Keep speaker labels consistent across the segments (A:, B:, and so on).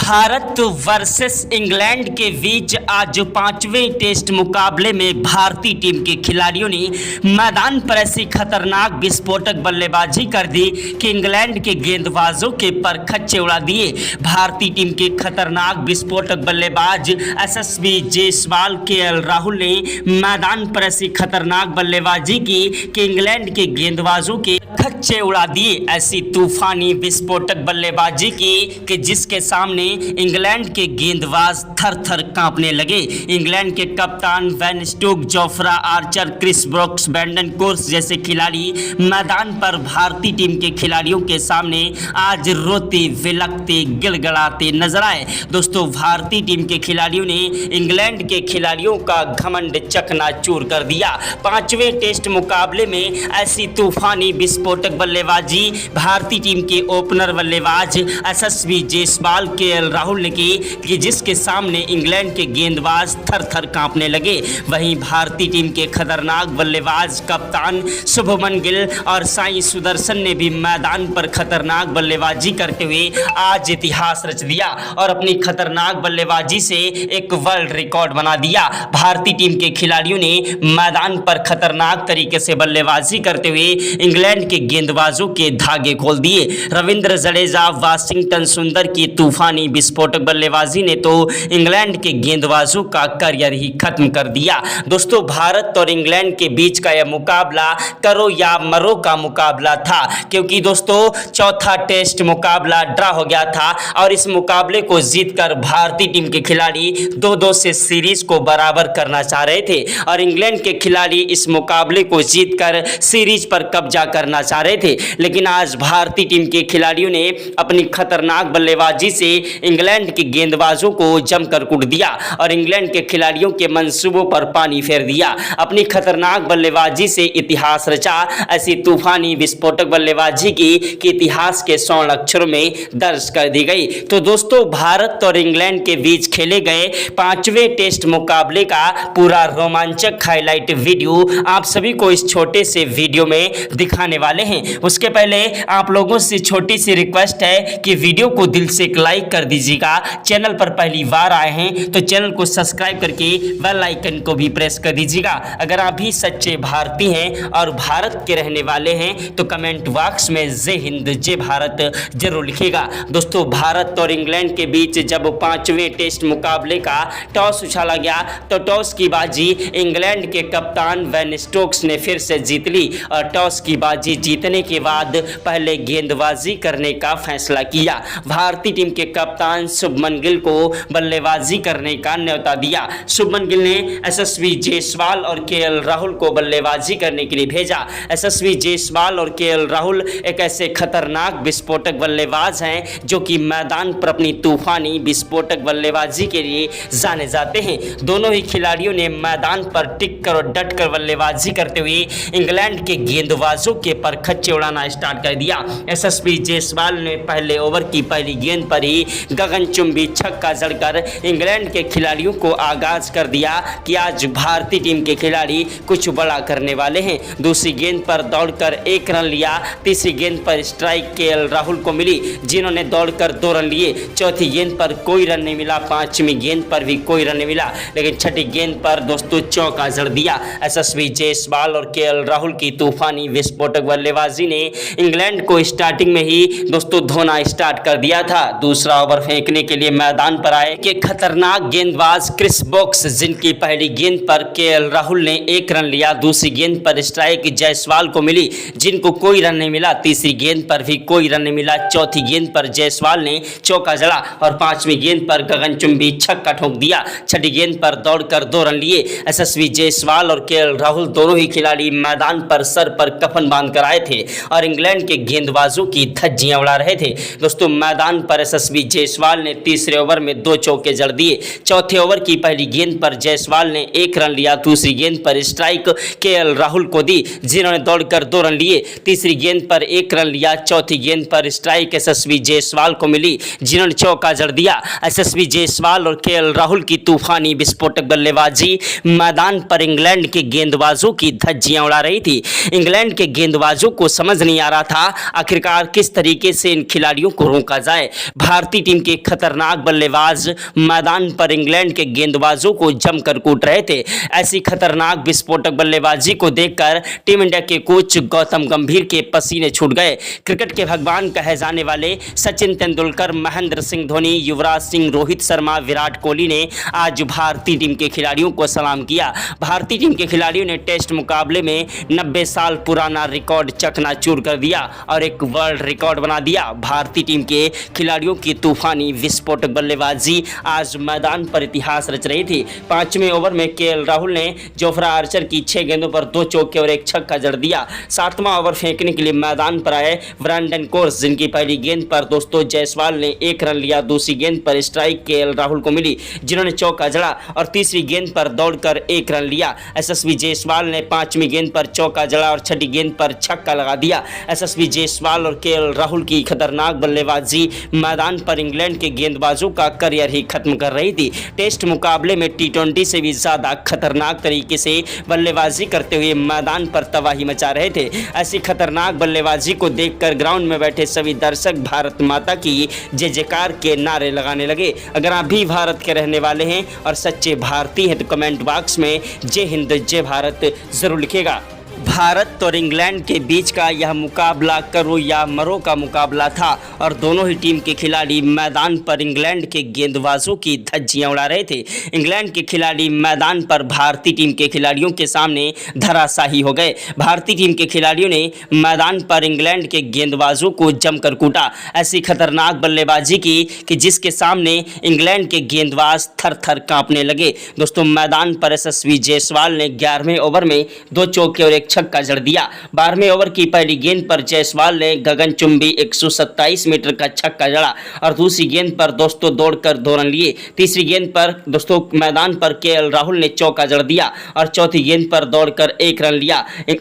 A: Bharat versus England के बीच आज पांचवें टेस्ट मुकाबले में भारतीय टीम के खिलाड़ियों ने मैदान पर ऐसी खतरनाक विस्फोटक बल्लेबाजी कर दी कि इंग्लैंड के गेंदबाजों के पर खच्चे उड़ा दिए। भारतीय टीम के खतरनाक विस्फोटक बल्लेबाज यशस्वी जायसवाल केएल राहुल ने मैदान पर ऐसी खतरनाक बल्लेबाजी की कि इंग्लैंड के गेंदबाजों के खच्चे उड़ा दिए। ऐसी तूफानी विस्फोटक बल्लेबाजी की कि जिसके सामने इंग्लैंड के गेंदबाज थर थर कांपने लगे। इंग्लैंड के कप्तान Ben Stokes, Jofra Archer, Chris Brooks, Brendon Carse जैसे खिलाड़ी मैदान पर भारतीय टीम के खिलाड़ियों के सामने आज रोते विलकते गिड़गिड़ाते नजर आए। दोस्तों, भारतीय टीम के खिलाड़ियों ने इंग्लैंड के खिलाड़ियों का घमंड चकनाचूर कर दिया। पांचवें टेस्ट मुकाबले में ऐसी तूफानी विस्फोटक बल्लेबाजी भारतीय टीम के ओपनर बल्लेबाज यशस्वी जायसवाल केएल राहुल ने की कि जिसके सामने इंग्लैंड के गेंदबाज थर थर कांपने लगे। वहीं भारतीय टीम के खतरनाक बल्लेबाज कप्तान शुभमन गिल और साई सुदर्शन ने भी मैदान पर खतरनाक बल्लेबाजी करते हुए आज इतिहास रच दिया और अपनी खतरनाक बल्लेबाजी से एक वर्ल्ड रिकॉर्ड बना दिया। भारतीय टीम के खिलाड़ियों ने मैदान पर खतरनाक तरीके से बल्लेबाजी करते हुए इंग्लैंड के गेंदबाजों के धागे खोल दिए। रविंद्र जडेजा, वाशिंगटन सुंदर की तूफानी विस्फोटक बल्लेबाजी ने तो इंग्लैंड के गेंदबाजों का करियर ही खत्म कर दिया। दोस्तों, भारत और इंग्लैंड के बीच का यह मुकाबला करो या मरो का मुकाबला था, क्योंकि दोस्तों चौथा टेस्ट मुकाबला ड्रा हो गया था और इस मुकाबले को जीतकर भारतीय टीम के खिलाड़ी 2-2 से सीरीज को बराबर करना चाह रहे थे और इंग्लैंड के खिलाड़ी इस मुकाबले को जीतकर सीरीज पर कब्जा करना चाह रहे थे। लेकिन आज भारतीय टीम के खिलाड़ियों ने अपनी खतरनाक बल्लेबाजी से इंग्लैंड के गेंदबाजों को जमकर कूट दिया और इंग्लैंड के खिलाड़ियों के मंसूबों पर पानी फेर दिया। अपनी खतरनाक बल्लेबाजी से इतिहास रचा। ऐसी तूफानी विस्फोटक बल्लेबाजी की कि इतिहास के स्वर्ण अक्षरों में दर्ज कर दी गई। तो दोस्तों, भारत और इंग्लैंड के बीच खेले गए पांचवें टेस्ट मुकाबले का पूरा रोमांचक हाईलाइट वीडियो आप सभी को इस छोटे से वीडियो में दिखाने वाले हैं। उसके पहले आप लोगों से छोटी सी रिक्वेस्ट है कि वीडियो को दिल से एक लाइक कर दीजिएगा। चैनल पर पहली बार आए हैं तो चैनल को सब्सक्राइब करके बेल आइकन को भी प्रेस कर दीजिएगा। अगर आप भी सच्चे भारतीय हैं और भारत के रहने वाले हैं तो कमेंट बॉक्स में जय हिंद जय भारत जरूर लिखिएगा। दोस्तों, भारत और इंग्लैंड के बीच जब पांचवें टेस्ट मुकाबले का टॉस उछाला गया तो टॉस की बाजी इंग्लैंड के कप्तान वेन स्टोक्स ने फिर से जीत ली और टॉस की बाजी जीतने के बाद पहले गेंदबाजी करने का फैसला किया। भारतीय टीम के कप्तान शुभमन गिल को बल्लेबाजी करने का न्योता दिया। शुभमन गिल ने यशस्वी जायसवाल और केएल राहुल को बल्लेबाजी करने के लिए भेजा। यशस्वी जायसवाल और केएल राहुल एक ऐसे खतरनाक विस्फोटक बल्लेबाज हैं जो कि मैदान पर अपनी तूफानी विस्फोटक बल्लेबाजी के लिए जाने जाते हैं। दोनों ही खिलाड़ियों ने मैदान पर टिक कर और डट कर बल्लेबाजी करते हुए इंग्लैंड के गेंदबाजों के पर खच्चे उड़ाना स्टार्ट कर दिया। यशस्वी जायसवाल ने पहले ओवर की पहली गेंद पर ही गगनचुंबी छक्का जड़कर इंग्लैंड के खिलाड़ियों को आगाज कर दिया कि आज भारतीय टीम के खिलाड़ी कुछ बड़ा करने वाले हैं। दूसरी गेंद पर दौड़कर 1 रन लिया। तीसरी गेंद पर स्ट्राइक केएल राहुल को मिली, जिन्होंने दौड़कर 2 रन लिए। चौथी गेंद पर कोई रन नहीं मिला। पांचवी गेंद पर भी कोई रन नहीं मिला, लेकिन छठी गेंद पर दोस्तों चौका जड़ दिया। यशस्वी जायसवाल और केएल राहुल की तूफानी विस्फोटक बल्लेबाजी ने इंग्लैंड को स्टार्टिंग में ही दोस्तों धोना स्टार्ट कर दिया था। दूसरा ओवर फेंकने के लिए मैदान पर आए कि खतरनाक गेंदबाज क्रिस ब्रुक्स, जिनकी पहली गेंद पर केएल राहुल ने 1 रन लिया। दूसरी गेंद पर स्ट्राइक जायसवाल को मिली, जिनको कोई रन नहीं मिला। तीसरी गेंद पर भी कोई रन नहीं मिला। चौथी गेंद पर जायसवाल ने चौका जड़ा और पांचवी गेंद पर गगनचुंबी छक्का ठोक दिया। छठी गेंद पर दौड़कर 2 रन लिए। यशस्वी जायसवाल और केएल राहुल दोनों ही खिलाड़ी मैदान पर सर पर कफन बांध कर आए थे और इंग्लैंड के गेंदबाजों की धज्जियां उड़ा रहे थे। दोस्तों, मैदान पर यशस्वी जायसवाल ने तीसरे ओवर में 2 चौके जड़ दिए। चौथे ओवर की पहली गेंद पर जायसवाल ने 1 रन लिया। दूसरी गेंद पर स्ट्राइक केएल राहुल को दी, जिन्होंने दौड़कर 2 रन लिए। तीसरी गेंद पर 1 रन लिया। चौथी गेंद पर स्ट्राइक यशस्वी जायसवाल को मिली, जिन्होंने चौका जड़ दिया। यशस्वी जायसवाल और केएल राहुल की तूफानी विस्फोटक बल्लेबाजी मैदान पर इंग्लैंड के गेंदबाजों की धज्जियां उड़ा रही थी। इंग्लैंड के गेंदबाजों को समझ नहीं आ रहा था आखिरकार किस तरीके से इन खिलाड़ियों को रोका जाए। भारतीय टीम टीम के खतरनाक बल्लेबाज मैदान पर इंग्लैंड के गेंदबाजों को जमकर कूट रहे थे। ऐसी खतरनाक विस्फोटक बल्लेबाजी को देखकर टीम इंडिया के कोच गौतम गंभीर के पसीने छूट गए। क्रिकेट के भगवान कहे जाने वाले सचिन तेंदुलकर, महेंद्र सिंह धोनी, युवराज सिंह, रोहित शर्मा, विराट कोहली ने आज भारतीय टीम के खिलाड़ियों को सलाम किया। भारतीय टीम के खिलाड़ियों ने टेस्ट मुकाबले में 90 साल पुराना रिकॉर्ड चकनाचूर कर दिया और एक वर्ल्ड रिकॉर्ड बना दिया। भारतीय टीम के खिलाड़ियों की तूफानी विस्फोटक बल्लेबाजी आज मैदान पर इतिहास रच रही थी। 5वें ओवर में केएल राहुल ने जोफ्रा आर्चर की 6 गेंदों पर 2 चौके और 1 छक्का जड़ दिया। 7वां ओवर फेंकने के लिए मैदान पर आए ब्रैंडन कोर्स, जिनकी पहली गेंद पर दोस्तों जायसवाल ने 1 रन लिया। दूसरी गेंद पर स्ट्राइक केएल राहुल को मिली, जिन्होंने चौका जड़ा और तीसरी गेंद पर दौड़कर 1 रन लिया। यशस्वी जायसवाल ने 5वीं गेंद पर चौका जड़ा और 6ठी गेंद पर छक्का लगा दिया। यशस्वी जायसवाल और केएल राहुल की खतरनाक बल्लेबाजी मैदान पर इंग्लैंड के गेंदबाजों का करियर ही खत्म कर रही थी। टेस्ट मुकाबले में T20 से भी ज्यादा खतरनाक तरीके से बल्लेबाजी करते हुए मैदान पर तबाही मचा रहे थे। ऐसी खतरनाक बल्लेबाजी को देखकर ग्राउंड में बैठे सभी दर्शक भारत माता की जय जयकार के नारे लगाने लगे। अगर आप भी भारत के रहने वाले हैं और सच्चे भारतीय हैं तो कमेंट बॉक्स में जय हिंद जय भारत जरूर लिखेगा। भारत और इंग्लैंड के बीच का यह मुकाबला करो या मरो का मुकाबला था और दोनों ही टीम के खिलाड़ी मैदान पर इंग्लैंड के गेंदबाजों की धज्जियां उड़ा रहे थे। इंग्लैंड के खिलाड़ी मैदान पर भारतीय टीम के खिलाड़ियों के सामने धराशायी हो गए। भारतीय टीम के खिलाड़ियों ने मैदान पर इंग्लैंड के गेंदबाजों को जमकर कूटा। ऐसी खतरनाक बल्लेबाजी की कि जिसके सामने इंग्लैंड के गेंदबाज थर थर कांपने लगे। दोस्तों, मैदान पर यशस्वी जायसवाल ने 11वें ओवर में 2 चौके और 1 छक्का जड़ दिया। 12वें ओवर की पहली गेंद पर जायसवाल ने गगनचुंबी 127 मीटर का छक्का जड़ा और दूसरी गेंद पर दोस्तों दौड़कर 2 रन लिए। तीसरी गेंद पर दोस्तों मैदान पर केएल राहुल ने चौका जड़ दिया और चौथी गेंद पर दौड़कर 1 रन लिया।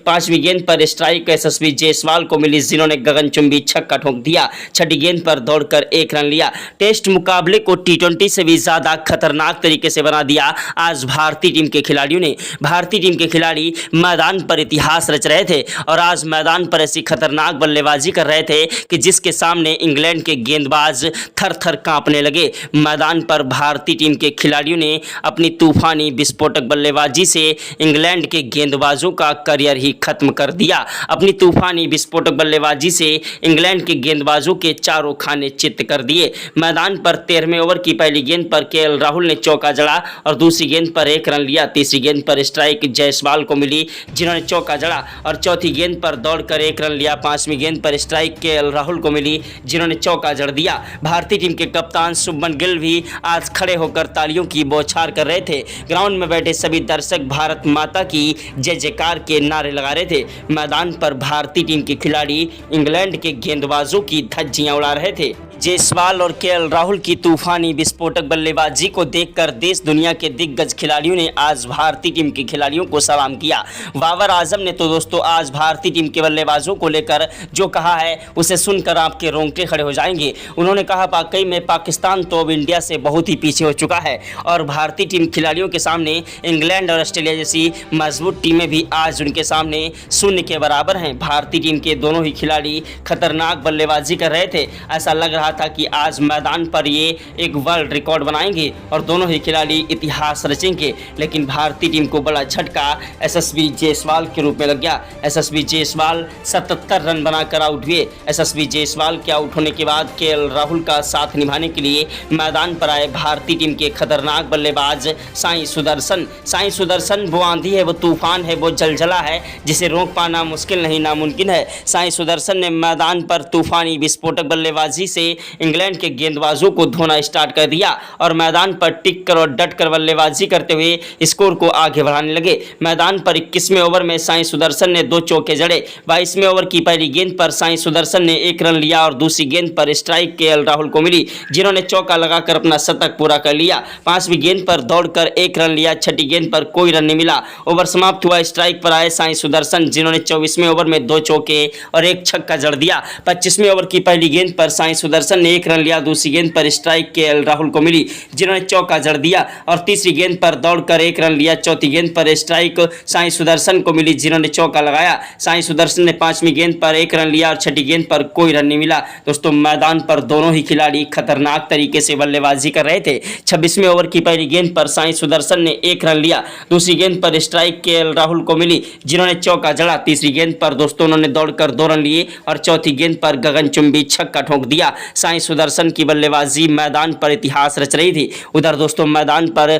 A: 5वीं गेंद पर स्ट्राइक यशस्वी जायसवाल को मिली, जिन्होंने गगनचुंबी छक्का ठोक दिया। 6ठी गेंद पर दौड़कर 1 रन लिया। टेस्ट मुकाबले को T20 से भी ज्यादा खतरनाक तरीके से बना दिया आज भारतीय टीम के खिलाड़ियों ने। भारतीय टीम के खिलाड़ी मैदान पर इतिहास रच रहे थे और आज मैदान पर ऐसी खतरनाक बल्लेबाजी कर रहे थे कि जिसके सामने इंग्लैंड के गेंदबाज थर थर कांपने लगे। मैदान पर भारतीय टीम के खिलाड़ियों ने अपनी तूफानी विस्फोटक बल्लेबाजी से इंग्लैंड के गेंदबाजों का करियर ही खत्म कर दिया। अपनी तूफानी विस्फोटक बल्लेबाजी से इंग्लैंड के गेंदबाजों के चारों खाने चित्त कर दिए। मैदान पर 13वें ओवर की पहली गेंद पर केएल राहुल ने चौका जड़ा और दूसरी गेंद पर 1 रन लिया। तीसरी गेंद पर स्ट्राइक जायसवाल को मिली, जिन्होंने चौका जड़ा और चौथी गेंद पर दौड़कर 1 रन लिया। 5वीं गेंद पर स्ट्राइक केएल राहुल को मिली, जिन्होंने चौका जड़ दिया। भारतीय टीम के कप्तान शुभमन गिल भी आज खड़े होकर तालियों की बौछार कर रहे थे। ग्राउंड में बैठे सभी दर्शक भारत माता की जय जयकार के नारे लगा रहे थे। मैदान पर भारतीय टीम के खिलाड़ी इंग्लैंड के गेंदबाजों की धज्जियां उड़ा रहे थे। जायसवाल और केएल राहुल की तूफानी विस्फोटक बल्लेबाजी को देखकर देश दुनिया के दिग्गज खिलाड़ियों ने आज भारतीय टीम के खिलाड़ियों को सलाम किया। बाबर आजम ने तो दोस्तों आज भारतीय टीम के बल्लेबाजों को लेकर जो कहा है उसे सुनकर आपके रोंगटे खड़े हो जाएंगे। उन्होंने कहा, वाकई में पाकिस्तान तो अब इंडिया से बहुत ही पीछे हो चुका है और भारतीय टीम खिलाड़ियों के सामने इंग्लैंड और ऑस्ट्रेलिया जैसी मजबूत टीमें भी आज उनके सामने शून्य के बराबर हैं। भारतीय टीम के दोनों ही खिलाड़ी खतरनाक बल्लेबाजी कर रहे थे। ऐसा लग रहा था कि आज मैदान पर ये एक वर्ल्ड रिकॉर्ड बनाएंगे और दोनों ही खिलाड़ी इतिहास रचेंगे। लेकिन भारतीय टीम को बड़ा झटका यशस्वी जायसवाल के रूप में लग गया। यशस्वी जायसवाल 77 रन बनाकर आउट हुए। यशस्वी जायसवाल के आउट होने के बाद केएल राहुल का साथ निभाने के लिए मैदान पर आए भारतीय टीम के खतरनाक बल्लेबाज साई सुदर्शन। साई सुदर्शन वो आंधी है, वो तूफान है, वो जलजला है जिसे रोक पाना मुश्किल नहीं नामुमकिन है। साई सुदर्शन ने मैदान पर तूफानी विस्फोटक बल्लेबाजी से इंग्लैंड के गेंदबाजों को धोना स्टार्ट कर दिया और मैदान पर टिक कर और डट कर बल्लेबाजी करते हुए स्कोर को आगे बढ़ाने लगे। मैदान पर 21वें ओवर में साई सुदर्शन ने 2 चौके जड़े। 22वें ओवर की पहली गेंद पर साई सुदर्शन ने 1 रन लिया और दूसरी गेंद पर स्ट्राइक केएल राहुल को मिली, जिन्होंने चौका लगाकर अपना शतक पूरा कर लिया। 5वीं गेंद पर दौड़कर 1 रन लिया। 6ठी गेंद पर कोई रन नहीं मिला। ओवर समाप्त हुआ। स्ट्राइक पर आए साई सुदर्शन, जिन्होंने 24वें ओवर में 2 चौके और 1 छक्का जड़ दिया। 25वें ओवर की पहली गेंद पर साई सुदर्शन सुदर्शन ने 1 रन लिया। दूसरी गेंद पर स्ट्राइक केएल राहुल को मिली, जिन्होंने चौका जड़ दिया और तीसरी गेंद पर दौड़कर 1 रन लिया। चौथी गेंद पर स्ट्राइक साई सुदर्शन को मिली, जिन्होंने चौका लगाया। साई सुदर्शन ने 5वीं गेंद पर 1 रन लिया और 6ठी गेंद पर कोई रन नहीं मिला। दोस्तों मैदान पर दोनों ही खिलाड़ी खतरनाक तरीके से बल्लेबाजी कर रहे थे। 26वें ओवर की पहली गेंद पर साई सुदर्शन ने 1 रन लिया। दूसरी गेंद पर स्ट्राइक केएल राहुल को मिली, जिन्होंने चौका जड़ा। तीसरी गेंद पर दोस्तों उन्होंने दौड़कर 2 रन लिए और चौथी गेंद पर गगनचुंबी छक्का ठोक दिया। साई सुदर्शन की बल्लेबाजी मैदान पर इतिहास रच रही थी। उधर दोस्तों मैदान पर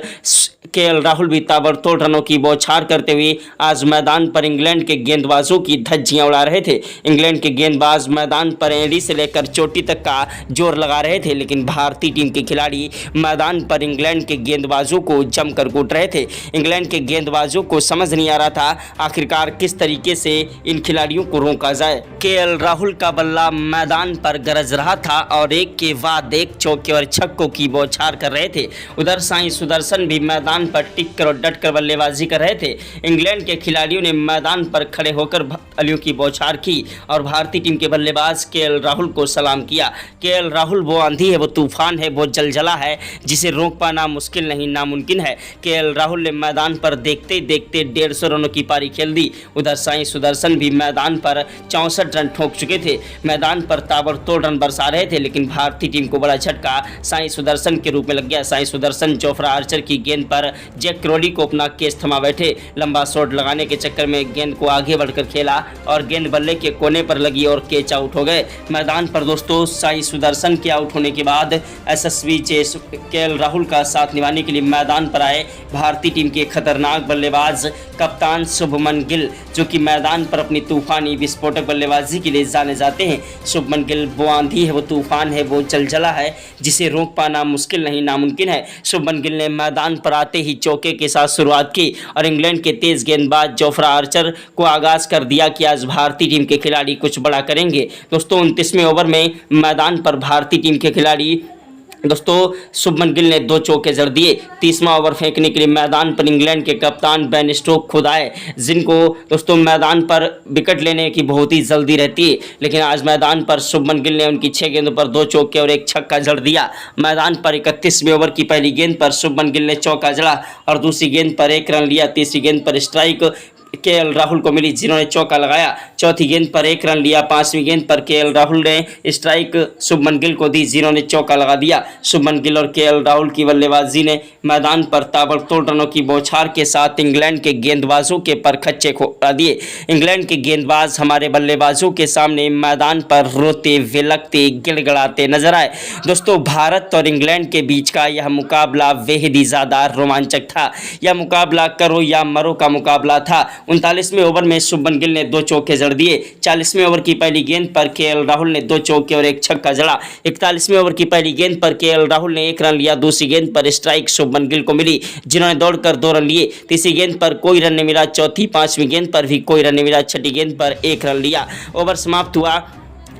A: केएल राहुल भी ताबड़तोड़ रनों की बौछार करते हुए आज मैदान पर इंग्लैंड के गेंदबाजों की धज्जियां उड़ा रहे थे। इंग्लैंड के गेंदबाज मैदान पर एड़ी से लेकर चोटी तक का जोर लगा रहे थे, लेकिन भारतीय टीम के खिलाड़ी मैदान पर इंग्लैंड के गेंदबाजों को जमकर कूट रहे थे। इंग्लैंड के गेंदबाजों को समझ नहीं आ रहा था आखिरकार किस तरीके से इन खिलाड़ियों को रोका जाए। केएल राहुल का बल्ला मैदान पर गरज रहा था और एक के बाद एक चौके और छक्कों की बौछार कर रहे थे। उधर साई सुदर्शन भी मैदान पर टिक कर और डट कर बल्लेबाजी कर रहे थे। इंग्लैंड के खिलाड़ियों ने मैदान पर खड़े होकर तालियों की बौछार की और भारतीय टीम के बल्लेबाज केएल राहुल को सलाम किया। केएल राहुल वो आंधी है, वो तूफान है, वो जलजला है जिसे रोक पाना मुश्किल नहीं नामुमकिन है। केएल राहुल ने मैदान पर देखते देखते 150 रनों की पारी खेल दी। उधर साई सुदर्शन भी मैदान पर 64 रन ठोक चुके थे। मैदान पर ताबड़तोड़ रन बरसा रहे थे, लेकिन भारतीय टीम को बड़ा झटका साई सुदर्शन के रूप में लग गया। साई सुदर्शन जोफ्रा आर्चर की गेंद पर जैक क्रॉली को अपना केस थमा बैठे। लंबा शॉट लगाने के चक्कर में गेंद को आगे बढ़कर खेला और गेंद बल्ले के कोने पर लगी और कैच आउट हो गए। मैदान पर दोस्तों साई सुदर्शन के आउट होने के बाद एसएसवी चेस केएल राहुल का साथ निभाने के लिए मैदान पर आए भारतीय टीम के खतरनाक बल्लेबाज कप्तान शुभमन गिल, जो कि मैदान पर अपनी तूफानी विस्फोटक बल्लेबाजी के लिए जाने जाते हैं। शुभमन गिल वो आंधी है, वो तूफान है, वो जलजला है जिसे रोक पाना मुश्किल नहीं नामुमकिन है। शुभमन गिल ने मैदान पर आते ही चौके के साथ शुरुआत की और इंग्लैंड के तेज गेंदबाज जोफ्रा आर्चर को आगाज कर दिया कि आज भारतीय टीम के खिलाड़ी कुछ बड़ा करेंगे। दोस्तों 29वें ओवर में मैदान पर भारतीय टीम के खिलाड़ी दोस्तों शुभमन गिल ने 2 चौके जड़ दिए। 30वां ओवर फेंकने के लिए मैदान पर इंग्लैंड के कप्तान बेन स्टोक्स खुद आए, जिनको दोस्तों मैदान पर विकेट लेने की बहुत ही जल्दी रहती है, लेकिन आज मैदान पर शुभमन गिल ने उनकी 6 गेंदों पर 2 चौके और 1 छक्का जड़ दिया। मैदान पर 31वें ओवर की पहली गेंद पर शुभमन गिल ने चौका जड़ा और दूसरी गेंद पर 1 रन लिया। तीसरी गेंद पर स्ट्राइक केएल राहुल को मिली, जिन्होंने चौका लगाया। चौथी गेंद पर 1 रन लिया। 5वीं गेंद पर केएल राहुल ने स्ट्राइक शुभमन गिल को दी, जिन्होंने चौका लगा दिया। शुभमन गिल और केएल राहुल की बल्लेबाजी ने मैदान पर ताबड़तोड़ रनों की बौछार के साथ इंग्लैंड के गेंदबाजों के परखच्चे खोला दिए। इंग्लैंड के गेंदबाज हमारे बल्लेबाजों के सामने मैदान पर रोते विलकते गिड़गिड़ाते नजर आए। दोस्तों भारत और इंग्लैंड के बीच का यह मुकाबला बेहद ही ज़्यादा रोमांचक था। यह मुकाबला करो या मरो का मुकाबला था। 39वें ओवर में शुभमन गिल ने 2 चौके जड़ दिए। 40वें ओवर की पहली गेंद पर केएल राहुल ने 2 चौके और 1 छक्का जड़ा। 41वें ओवर की पहली गेंद पर केएल राहुल ने 1 रन लिया। दूसरी गेंद पर स्ट्राइक शुभमन गिल को मिली, जिन्होंने दौड़कर 2 रन लिए। तीसरी गेंद पर कोई रन नहीं मिला। चौथी 5वीं गेंद पर भी कोई रन नहीं मिला। छठी गेंद पर 1 रन लिया। ओवर समाप्त हुआ।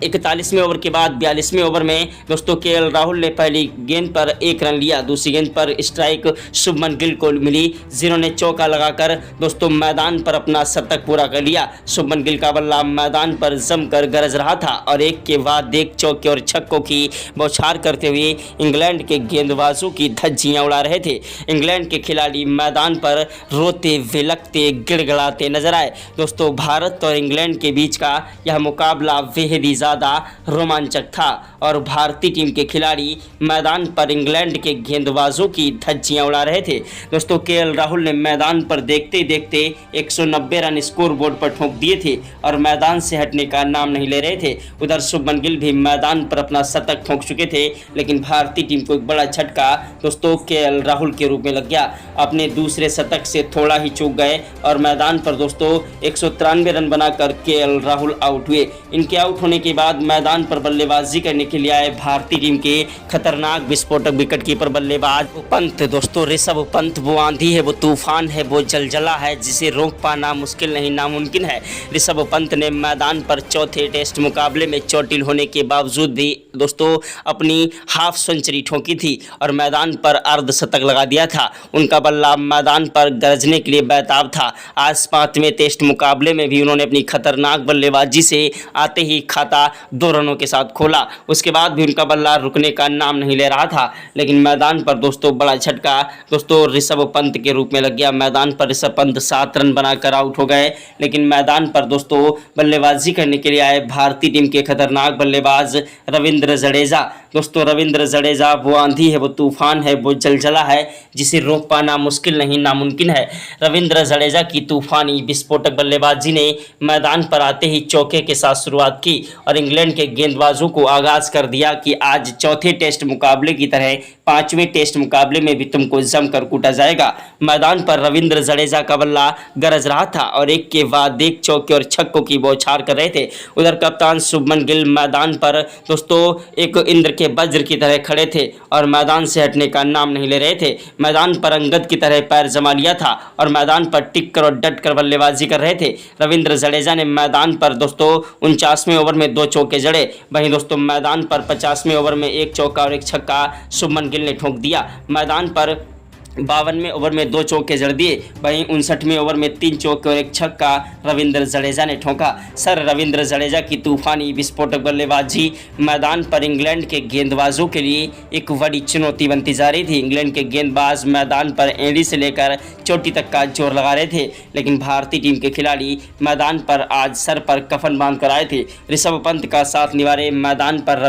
A: 41वें ओवर के बाद 42वें ओवर में दोस्तों केएल राहुल ने पहली गेंद पर 1 रन लिया। दूसरी गेंद पर स्ट्राइक शुभमन गिल को मिली, जिन्होंने चौका लगाकर दोस्तों मैदान पर अपना शतक पूरा कर लिया। शुभमन गिल का बल्ला मैदान पर जमकर गरज रहा था और एक के बाद एक चौके और छक्कों की बौछार करते हुए इंग्लैंड के गेंदबाजों की धज्जियां उड़ा रहे थे। इंग्लैंड के खिलाड़ी मैदान पर रोते विलकते गिड़गिड़ाते नजर आए। दोस्तों भारत और इंग्लैंड के बीच का यह मुकाबला बेहद ही रोमांचक था और भारतीय टीम के खिलाड़ी मैदान पर इंग्लैंड के गेंदबाजों की धज्जियां उड़ा रहे थे। दोस्तों केएल राहुल ने मैदान पर देखते ही देखते 190 रन स्कोर बोर्ड पर ठोक दिए थे और मैदान से हटने का नाम नहीं ले रहे थे। उधर शुभमन गिल भी मैदान पर अपना शतक ठोक चुके थे, लेकिन भारतीय टीम को एक बड़ा झटका दोस्तों केएल राहुल के रूप में लग गया। अपने दूसरे शतक से थोड़ा ही चूक गए और मैदान पर दोस्तों 193 रन बनाकर केएल राहुल आउट हुए। इनके आउट होने के बाद मैदान पर बल्लेबाजी करने के लिए आए भारतीय टीम के खतरनाक विस्फोटक विकेट कीपर बल्लेबाज पंत। दोस्तों ऋषभ पंत वो आंधी है, वो तूफान है, वो जलजला है जिसे रोक पाना मुश्किल नहीं नामुमकिन है। ऋषभ पंत ने मैदान पर चौथे टेस्ट मुकाबले में चोटिल होने के बावजूद भी दोस्तों अपनी हाफ सेंचुरी ठोकी थी और मैदान पर अर्धशतक लगा दिया था। उनका बल्ला मैदान पर गरजने के लिए बेताब था। आज 5वें टेस्ट मुकाबले में भी उन्होंने अपनी खतरनाक बल्लेबाजी से आते ही खाता 2 रनों के साथ खोला। उसके बाद भी उनका बल्ला रुकने का नाम नहीं ले रहा था, लेकिन मैदान पर दोस्तों बड़ा झटका दोस्तों ऋषभ पंत के रूप में लग गया। मैदान पर ऋषभ पंत 7 रन बनाकर आउट हो गए, लेकिन मैदान पर दोस्तों बल्लेबाजी करने के लिए आए भारतीय टीम के खतरनाक बल्लेबाज रविंद्र जडेजा। दोस्तों रविंद्र जडेजा वो आंधी है, वो तूफान है, वो जलजला है जिसे रोक पाना मुश्किल नहीं नामुमकिन है। रविंद्र जडेजा की तूफानी विस्फोटक बल्लेबाजी ने मैदान पर आते ही चौके के साथ शुरुआत की और इंग्लैंड के गेंदबाजों को आगाज कर दिया कि आज चौथे टेस्ट मुकाबले की तरह 5वें टेस्ट मुकाबले में भी तुमको जमकर कूटा जाएगा। मैदान पर रविंद्र जडेजा का बल्ला गरज रहा था और एक के बाद एक चौके और छक्कों की बौछार कर रहे थे। उधर कप्तान शुभमन गिल मैदान पर दोस्तों एक इंद्र के वज्र की तरह खड़े थे और मैदान से हटने का नाम नहीं ले रहे थे। मैदान पर अंगद की तरह पैर जमा लिया था और मैदान पर टिक कर और डट कर बल्लेबाजी कर रहे थे। रविंद्र जडेजा ने मैदान पर दोस्तों 49वें ओवर में 2 चौके जड़े। वहीं दोस्तों मैदान पर 50वें ओवर में 1 चौका और 1 छक्का शुभमन गिल ने ठोक दिया। मैदान पर 52वें ओवर में 2 चौके जड़ दिए। वहीं 59वें ओवर में 3 चौके और 1 छक्का रविंद्र जडेजा ने ठोका। सर रविंद्र जडेजा की तूफानी विस्फोटक बल्लेबाजी मैदान पर इंग्लैंड के गेंदबाजों के लिए एक बड़ी चुनौती बनती जा रही थी। इंग्लैंड के गेंदबाज मैदान पर एड़ी से लेकर चोटी तक का जोर लगा रहे थे, लेकिन भारतीय टीम के खिलाड़ी मैदान पर आज सर पर कफन बांध कर आए थे। ऋषभ पंत का साथ निभाए मैदान पर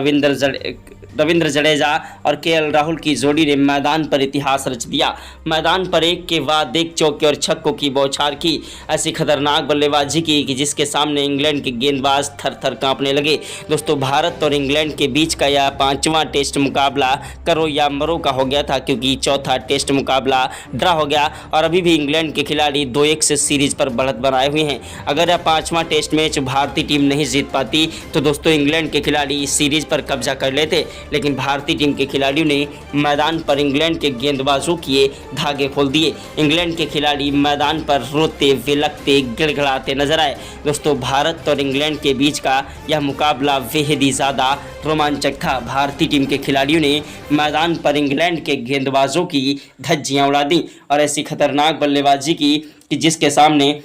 A: रविंद्र जडेजा और केएल राहुल की जोड़ी ने मैदान पर इतिहास रच दिया। मैदान पर एक के बाद एक चौके और छक्कों की बौछार की, ऐसी खतरनाक बल्लेबाजी की कि जिसके सामने इंग्लैंड के गेंदबाज थर थर कांपने लगे। दोस्तों भारत और इंग्लैंड के बीच का यह 5वां टेस्ट मुकाबला करो या मरो का हो गया था, क्योंकि चौथा टेस्ट मुकाबला ड्रा हो गया और अभी भी इंग्लैंड के खिलाड़ी 2-1 से सीरीज पर बढ़त बनाए हुए हैं। अगर यह 5वां टेस्ट मैच भारतीय टीम नहीं जीत पाती तो दोस्तों इंग्लैंड के खिलाड़ी इस सीरीज पर कब्जा कर लेते, लेकिन भारतीय टीम के खिलाड़ियों ने मैदान पर इंग्लैंड के गेंदबाजों के धागे खोल दिए। इंग्लैंड के खिलाड़ी मैदान पर रोते विलकते गिड़गिड़ाते नजर आए। दोस्तों भारत और इंग्लैंड के बीच का यह मुकाबला बेहद ही ज़्यादा रोमांचक था। भारतीय टीम के खिलाड़ियों ने मैदान पर इंग्लैंड के गेंदबाजों की धज्जियां उड़ा दी और ऐसी खतरनाक बल्लेबाजी की कि जिसके सामने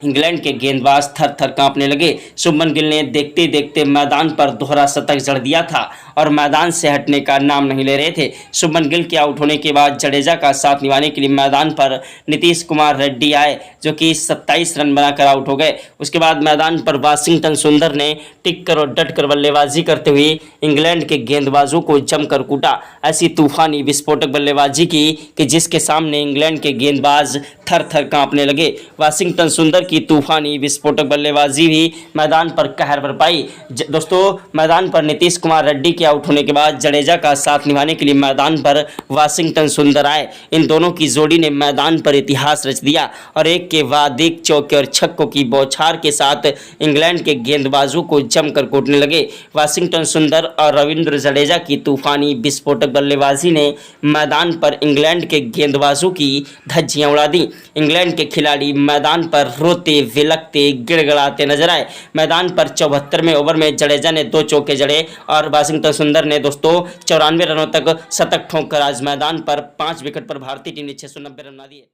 A: इंग्लैंड के गेंदबाज थर थर कांपने लगे। शुभमन गिल ने देखते देखते मैदान पर दोहरा शतक जड़ दिया था और मैदान से हटने का नाम नहीं ले रहे थे। शुभमन गिल के आउट होने के बाद जडेजा का साथ निभाने के लिए मैदान पर नीतीश कुमार रेड्डी आए, जो कि 27 रन बनाकर आउट हो गए। उसके बाद मैदान पर वाशिंगटन सुंदर ने टिक कर और डट कर बल्लेबाजी करते हुए इंग्लैंड के गेंदबाजों को जमकर कूटा। ऐसी तूफानी विस्फोटक बल्लेबाजी की कि जिसके सामने इंग्लैंड के गेंदबाज थर थर कांपने लगे। वाशिंगटन सुंदर की तूफानी विस्फोटक बल्लेबाजी भी मैदान पर कहर बरपाई। दोस्तों मैदान पर नीतीश कुमार रेड्डी के आउट होने के बाद जडेजा का साथ निभाने के लिए मैदान पर वाशिंगटन सुंदर आए। इन दोनों की जोड़ी ने मैदान पर इतिहास रच दिया और एक के बाद एक चौके और छक्कों की बौछार के साथ इंग्लैंड के गेंदबाजों को जमकर कूटने लगे। वाशिंगटन सुंदर और रविंद्र जडेजा की तूफानी विस्फोटक बल्लेबाजी ने मैदान पर इंग्लैंड के गेंदबाजों की धज्जियां उड़ा दी। इंग्लैंड के खिलाड़ी मैदान पर रोते विलकते गिड़गिड़ाते नजर आए। मैदान पर 74वें ओवर में जडेजा ने 2 चौके जड़े और वाशिंगटन सुंदर ने दोस्तों 94 रनों तक शतक ठोंककर आज मैदान पर 5 विकेट पर भारतीय टीम ने 690 रन बना दिए।